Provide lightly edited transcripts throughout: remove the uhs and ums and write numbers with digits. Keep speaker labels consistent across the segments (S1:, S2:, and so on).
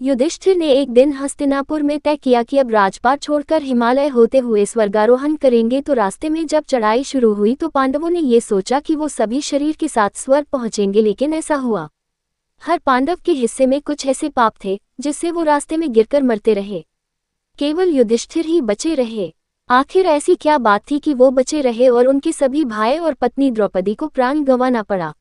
S1: युधिष्ठिर ने एक दिन हस्तिनापुर में तय किया कि अब राजपाट छोड़कर हिमालय होते हुए स्वर्गारोहण करेंगे। तो रास्ते में जब चढ़ाई शुरू हुई तो पांडवों ने ये सोचा कि वो सभी शरीर के साथ स्वर्ग पहुंचेंगे, लेकिन ऐसा हुआ। हर पांडव के हिस्से में कुछ ऐसे पाप थे जिससे वो रास्ते में गिरकर मरते रहे। केवल युधिष्ठिर ही बचे रहे। आखिर ऐसी क्या बात थी कि वो बचे रहे और उनके सभी भाई और पत्नी द्रौपदी को प्राण गंवाना पड़ा।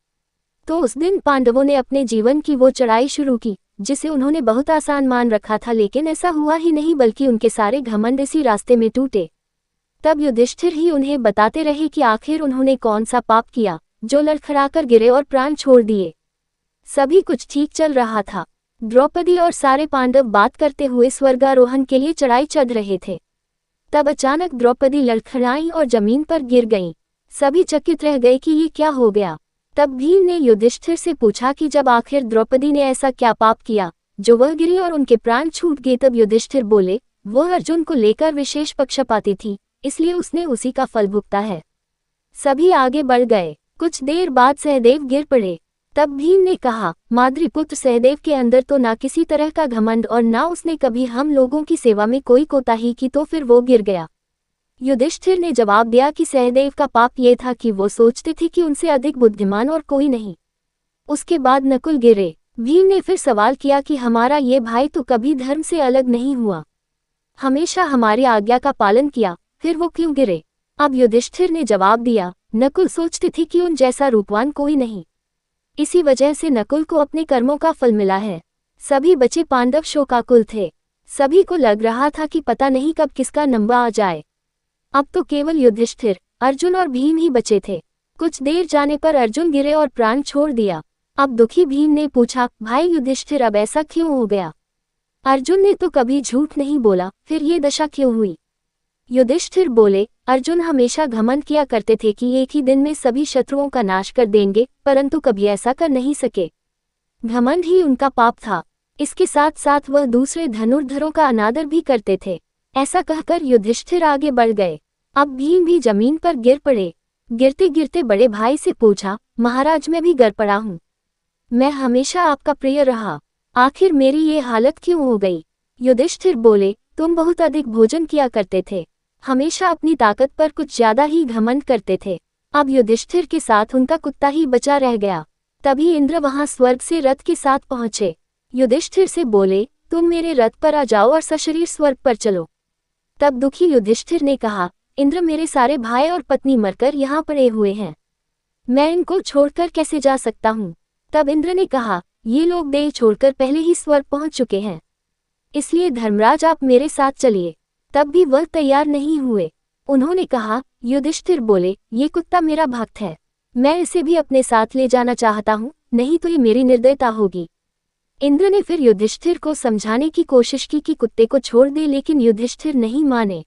S1: तो उस दिन पांडवों ने अपने जीवन की वो चढ़ाई शुरू की जिसे उन्होंने बहुत आसान मान रखा था, लेकिन ऐसा हुआ ही नहीं, बल्कि उनके सारे घमंड इसी रास्ते में टूटे। तब युधिष्ठिर ही उन्हें बताते रहे कि आखिर उन्होंने कौन सा पाप किया जो लड़खड़ाकर गिरे और प्राण छोड़ दिए। सभी कुछ ठीक चल रहा था। द्रौपदी और सारे पांडव बात करते हुए स्वर्गारोहण के लिए चढ़ाई चढ़ रहे थे। तब अचानक द्रौपदी लड़खड़ाई और जमीन पर गिर गईं। सभी चकित रह गए कि ये क्या हो गया। तब भीम ने युधिष्ठिर से पूछा कि जब आखिर द्रौपदी ने ऐसा क्या पाप किया जो वह गिरी और उनके प्राण छूट गए। तब युधिष्ठिर बोले, वह अर्जुन को लेकर विशेष पक्षपाती थी, इसलिए उसने उसी का फल भुगता है। सभी आगे बढ़ गए। कुछ देर बाद सहदेव गिर पड़े। तब भीम ने कहा, माद्रीपुत्र सहदेव के अंदर तो ना किसी तरह का घमंड और ना उसने कभी हम लोगों की सेवा में कोई कोताही की, तो फिर वो गिर गया। युधिष्ठिर ने जवाब दिया कि सहदेव का पाप ये था कि वो सोचते थे कि उनसे अधिक बुद्धिमान और कोई नहीं। उसके बाद नकुल गिरे। भीम ने फिर सवाल किया कि हमारा ये भाई तो कभी धर्म से अलग नहीं हुआ, हमेशा हमारी आज्ञा का पालन किया, फिर वो क्यों गिरे। अब युधिष्ठिर ने जवाब दिया, नकुल सोचते थे कि उन जैसा रूपवान कोई नहीं, इसी वजह से नकुल को अपने कर्मों का फल मिला है। सभी बचे पांडव शोकाकुल थे। सभी को लग रहा था कि पता नहीं कब किसका नंबर आ जाए। अब तो केवल युधिष्ठिर, अर्जुन और भीम ही बचे थे। कुछ देर जाने पर अर्जुन गिरे और प्राण छोड़ दिया। अब दुखी भीम ने पूछा, भाई युधिष्ठिर अब ऐसा क्यों हो गया। अर्जुन ने तो कभी झूठ नहीं बोला, फिर ये दशा क्यों हुई। युधिष्ठिर बोले, अर्जुन हमेशा घमंड किया करते थे कि एक ही दिन में सभी शत्रुओं का नाश कर देंगे, परंतु कभी ऐसा कर नहीं सके। घमंड ही उनका पाप था। इसके साथ साथ वह दूसरे धनुर्धरों का अनादर भी करते थे। ऐसा कहकर युधिष्ठिर आगे बढ़ गए। अब भीम भी जमीन पर गिर पड़े। गिरते गिरते बड़े भाई से पूछा, महाराज मैं भी गिर पड़ा हूँ। मैं हमेशा आपका प्रिय रहा, आखिर मेरी ये हालत क्यों हो गई। युधिष्ठिर बोले, तुम बहुत अधिक भोजन किया करते थे, हमेशा अपनी ताकत पर कुछ ज्यादा ही घमंड करते थे। अब युधिष्ठिर के साथ उनका कुत्ता ही बचा रह गया। तभी इंद्र वहां स्वर्ग से रथ के साथ पहुंचे। युधिष्ठिर से बोले, तुम मेरे रथ पर आ जाओ और सशरीर स्वर्ग पर चलो। तब दुखी युधिष्ठिर ने कहा, इंद्र मेरे सारे भाई और पत्नी मरकर यहाँ पड़े हुए हैं, मैं इनको छोड़कर कैसे जा सकता हूँ। तब इंद्र ने कहा, ये लोग देह छोड़कर पहले ही स्वर्ग पहुंच चुके हैं, इसलिए धर्मराज आप मेरे साथ चलिए। तब भी वह तैयार नहीं हुए। उन्होंने कहा, युधिष्ठिर बोले, ये कुत्ता मेरा भक्त है, मैं इसे भी अपने साथ ले जाना चाहता हूँ, नहीं तो ये मेरी निर्दयता होगी। इंद्र ने फिर युधिष्ठिर को समझाने की कोशिश की कि कुत्ते को छोड़ दे, लेकिन युधिष्ठिर नहीं माने।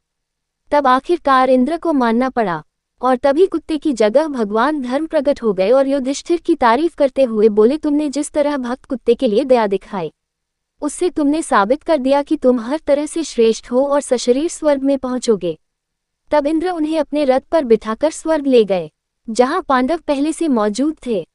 S1: तब आखिरकार इंद्र को मानना पड़ा और तभी कुत्ते की जगह भगवान धर्म प्रकट हो गए और युधिष्ठिर की तारीफ करते हुए बोले, तुमने जिस तरह भक्त कुत्ते के लिए दया दिखाई, उससे तुमने साबित कर दिया कि तुम हर तरह से श्रेष्ठ हो और सशरीर स्वर्ग में पहुंचोगे। तब इंद्र उन्हें अपने रथ पर बिठाकर स्वर्ग ले गए, जहां पांडव पहले से मौजूद थे।